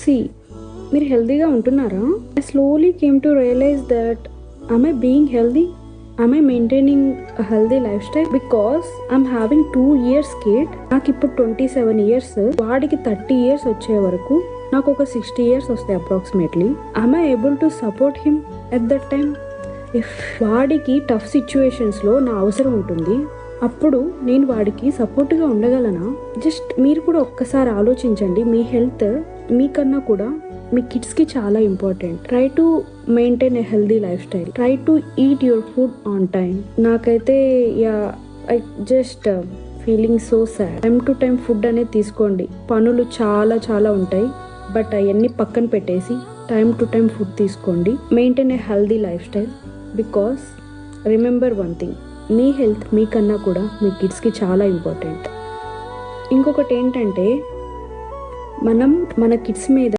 C మీరు హెల్తీగా ఉంటున్నారా? I slowly came to realize that am I being healthy? Am I maintaining a healthy lifestyle? Because I'm having 2 years kid. నాకు ఇప్పుడు 27 years. వాడికి 30 years వచ్చే వరకు నాకు ఒక 60 years వస్తాయి approximately. Am I able to support him at that time? If వాడికి tough సిచ్యువేషన్స్లో నా అవసరం ఉంటుంది, అప్పుడు నేను వాడికి సపోర్ట్గా ఉండగలనా? జస్ట్ మీరు కూడా ఒక్కసారి ఆలోచించండి. మీ హెల్త్ మీకన్నా కూడా మీ కిడ్స్కి చాలా important. Try to maintain a healthy lifestyle. Try to eat your food on time. నాకైతే I just feeling so sad. Time to time food అనేది తీసుకోండి. పనులు చాలా చాలా ఉంటాయి, బట్ అవన్నీ పక్కన పెట్టేసి టైం టు టైం ఫుడ్ తీసుకోండి. Maintain a healthy life style. Because remember one thing, me health మీకన్నా కూడా మీ కిడ్స్కి చాలా ఇంపార్టెంట్. ఇంకొకటి ఏంటంటే, మనం మన కిడ్స్ మీద